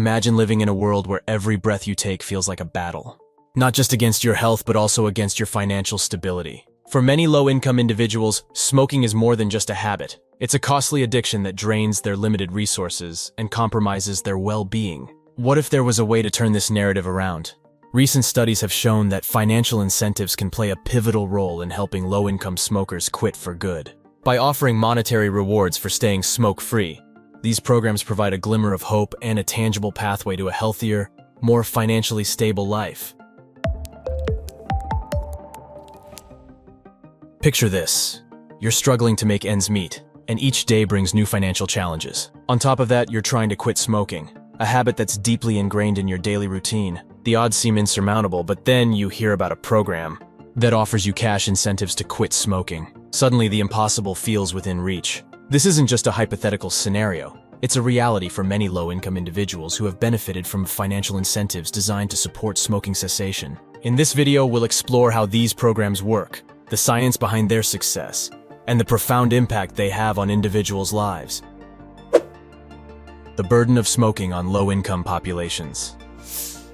Imagine living in a world where every breath you take feels like a battle. Not just against your health, but also against your financial stability. For many low-income individuals, smoking is more than just a habit. It's a costly addiction that drains their limited resources and compromises their well-being. What if there was a way to turn this narrative around? Recent studies have shown that financial incentives can play a pivotal role in helping low-income smokers quit for good. By offering monetary rewards for staying smoke-free, these programs provide a glimmer of hope and a tangible pathway to a healthier, more financially stable life. Picture this. You're struggling to make ends meet, and each day brings new financial challenges. On top of that, you're trying to quit smoking, a habit that's deeply ingrained in your daily routine. The odds seem insurmountable, but then you hear about a program that offers you cash incentives to quit smoking. Suddenly, the impossible feels within reach. This isn't just a hypothetical scenario. It's a reality for many low-income individuals who have benefited from financial incentives designed to support smoking cessation. In this video, we'll explore how these programs work, the science behind their success, and the profound impact they have on individuals' lives. The burden of smoking on low-income populations.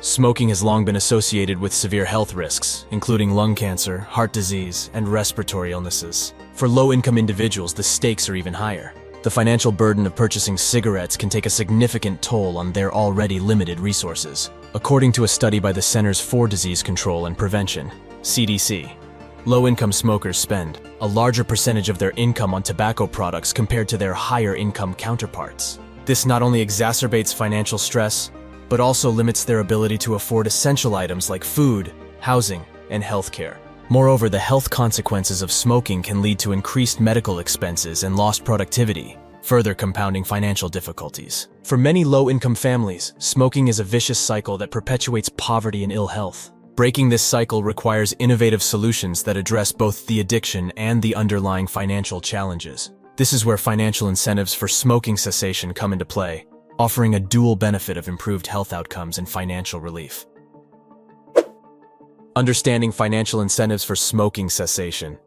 Smoking has long been associated with severe health risks, including lung cancer, heart disease, and respiratory illnesses. For low-income individuals, the stakes are even higher. The financial burden of purchasing cigarettes can take a significant toll on their already limited resources. According to a study by the Centers for Disease Control and Prevention, CDC, low-income smokers spend a larger percentage of their income on tobacco products compared to their higher-income counterparts. This not only exacerbates financial stress, but also limits their ability to afford essential items like food, housing, and healthcare. Moreover, the health consequences of smoking can lead to increased medical expenses and lost productivity, further compounding financial difficulties. For many low-income families, smoking is a vicious cycle that perpetuates poverty and ill health. Breaking this cycle requires innovative solutions that address both the addiction and the underlying financial challenges. This is where financial incentives for smoking cessation come into play, offering a dual benefit of improved health outcomes and financial relief. Understanding financial incentives for smoking cessation.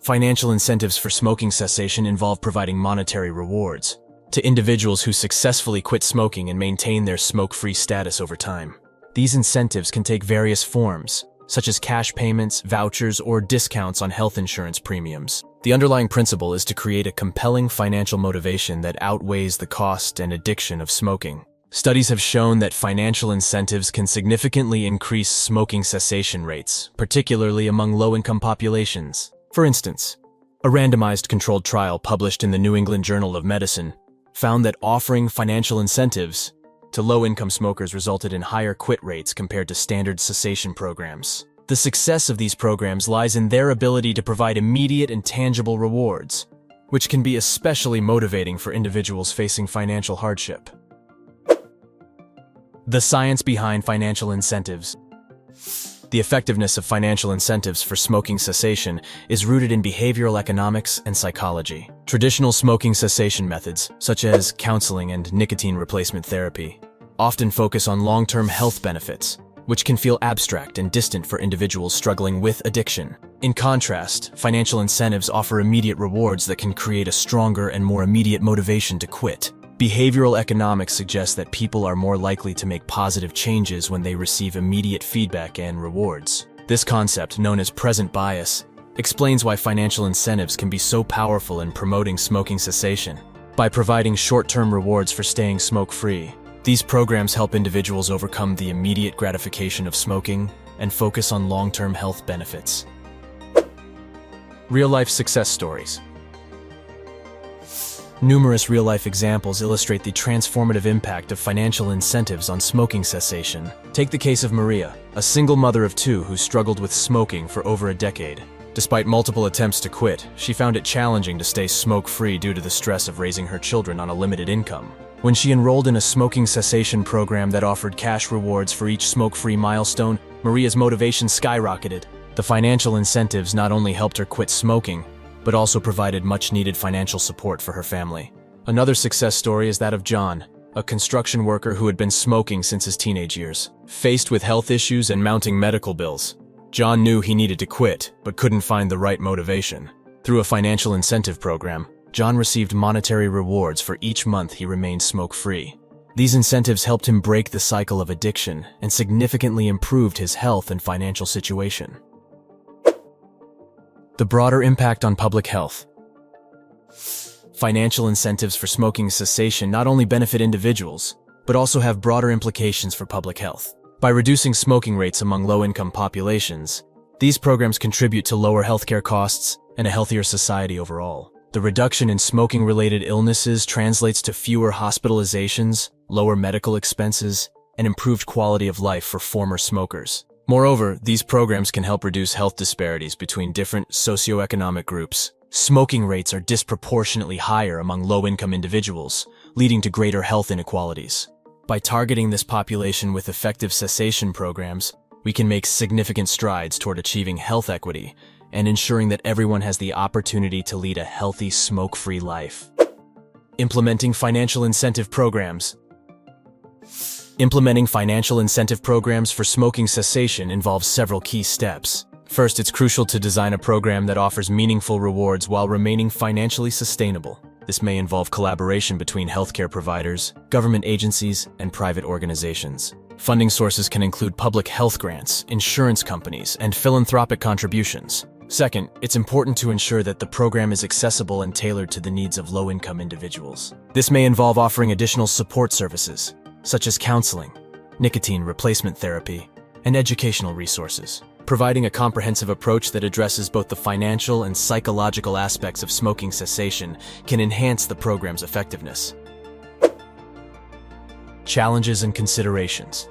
Financial incentives for smoking cessation involve providing monetary rewards to individuals who successfully quit smoking and maintain their smoke-free status over time. These incentives can take various forms, such as cash payments, vouchers, or discounts on health insurance premiums. The underlying principle is to create a compelling financial motivation that outweighs the cost and addiction of smoking. Studies have shown that financial incentives can significantly increase smoking cessation rates, particularly among low-income populations. For instance, a randomized controlled trial published in the New England Journal of Medicine found that offering financial incentives to low-income smokers resulted in higher quit rates compared to standard cessation programs. The success of these programs lies in their ability to provide immediate and tangible rewards, which can be especially motivating for individuals facing financial hardship. The science behind financial incentives. The effectiveness of financial incentives for smoking cessation is rooted in behavioral economics and psychology. Traditional smoking cessation methods, such as counseling and nicotine replacement therapy, often focus on long-term health benefits, which can feel abstract and distant for individuals struggling with addiction. In contrast, financial incentives offer immediate rewards that can create a stronger and more immediate motivation to quit. Behavioral economics suggests that people are more likely to make positive changes when they receive immediate feedback and rewards. This concept, known as present bias, explains why financial incentives can be so powerful in promoting smoking cessation. By providing short-term rewards for staying smoke-free, these programs help individuals overcome the immediate gratification of smoking and focus on long-term health benefits. Real-life success stories. Numerous real-life examples illustrate the transformative impact of financial incentives on smoking cessation. Take the case of Maria, a single mother of two who struggled with smoking for over a decade. Despite multiple attempts to quit, she found it challenging to stay smoke-free due to the stress of raising her children on a limited income. When she enrolled in a smoking cessation program that offered cash rewards for each smoke-free milestone, Maria's motivation skyrocketed. The financial incentives not only helped her quit smoking, but also provided much-needed financial support for her family. Another success story is that of John, a construction worker who had been smoking since his teenage years. Faced with health issues and mounting medical bills, John knew he needed to quit, but couldn't find the right motivation. Through a financial incentive program, John received monetary rewards for each month he remained smoke-free. These incentives helped him break the cycle of addiction and significantly improved his health and financial situation. The broader impact on public health. Financial incentives for smoking cessation not only benefit individuals, but also have broader implications for public health. By reducing smoking rates among low-income populations, these programs contribute to lower healthcare costs and a healthier society overall. The reduction in smoking-related illnesses translates to fewer hospitalizations, lower medical expenses, and improved quality of life for former smokers. Moreover, these programs can help reduce health disparities between different socioeconomic groups. Smoking rates are disproportionately higher among low-income individuals, leading to greater health inequalities. By targeting this population with effective cessation programs, we can make significant strides toward achieving health equity and ensuring that everyone has the opportunity to lead a healthy, smoke-free life. Implementing financial incentive programs. Implementing financial incentive programs for smoking cessation involves several key steps. First, it's crucial to design a program that offers meaningful rewards while remaining financially sustainable. This may involve collaboration between healthcare providers, government agencies, and private organizations. Funding sources can include public health grants, insurance companies, and philanthropic contributions. Second, it's important to ensure that the program is accessible and tailored to the needs of low-income individuals. This may involve offering additional support services, such as counseling, nicotine replacement therapy, and educational resources. Providing a comprehensive approach that addresses both the financial and psychological aspects of smoking cessation can enhance the program's effectiveness. Challenges and considerations.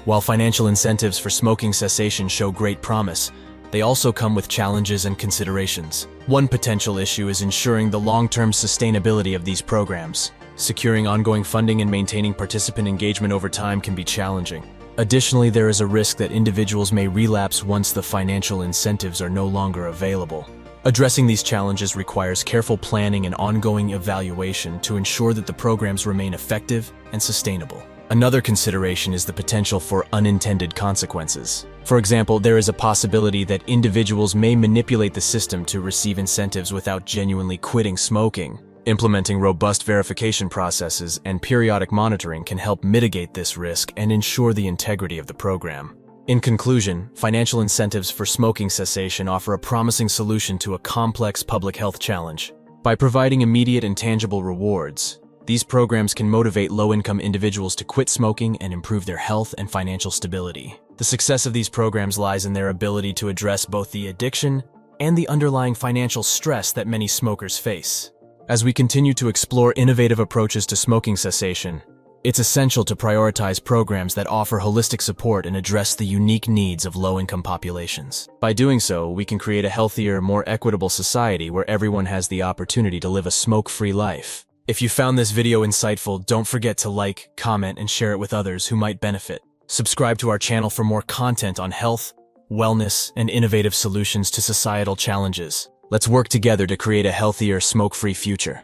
While financial incentives for smoking cessation show great promise, they also come with challenges and considerations. One potential issue is ensuring the long-term sustainability of these programs. Securing ongoing funding and maintaining participant engagement over time can be challenging. Additionally, there is a risk that individuals may relapse once the financial incentives are no longer available. Addressing these challenges requires careful planning and ongoing evaluation to ensure that the programs remain effective and sustainable. Another consideration is the potential for unintended consequences. For example, there is a possibility that individuals may manipulate the system to receive incentives without genuinely quitting smoking. Implementing robust verification processes and periodic monitoring can help mitigate this risk and ensure the integrity of the program. In conclusion, financial incentives for smoking cessation offer a promising solution to a complex public health challenge. By providing immediate and tangible rewards, these programs can motivate low-income individuals to quit smoking and improve their health and financial stability. The success of these programs lies in their ability to address both the addiction and the underlying financial stress that many smokers face. As we continue to explore innovative approaches to smoking cessation, it's essential to prioritize programs that offer holistic support and address the unique needs of low-income populations. By doing so, we can create a healthier, more equitable society where everyone has the opportunity to live a smoke-free life. If you found this video insightful, don't forget to like, comment, and share it with others who might benefit. Subscribe to our channel for more content on health, wellness, and innovative solutions to societal challenges. Let's work together to create a healthier, smoke-free future.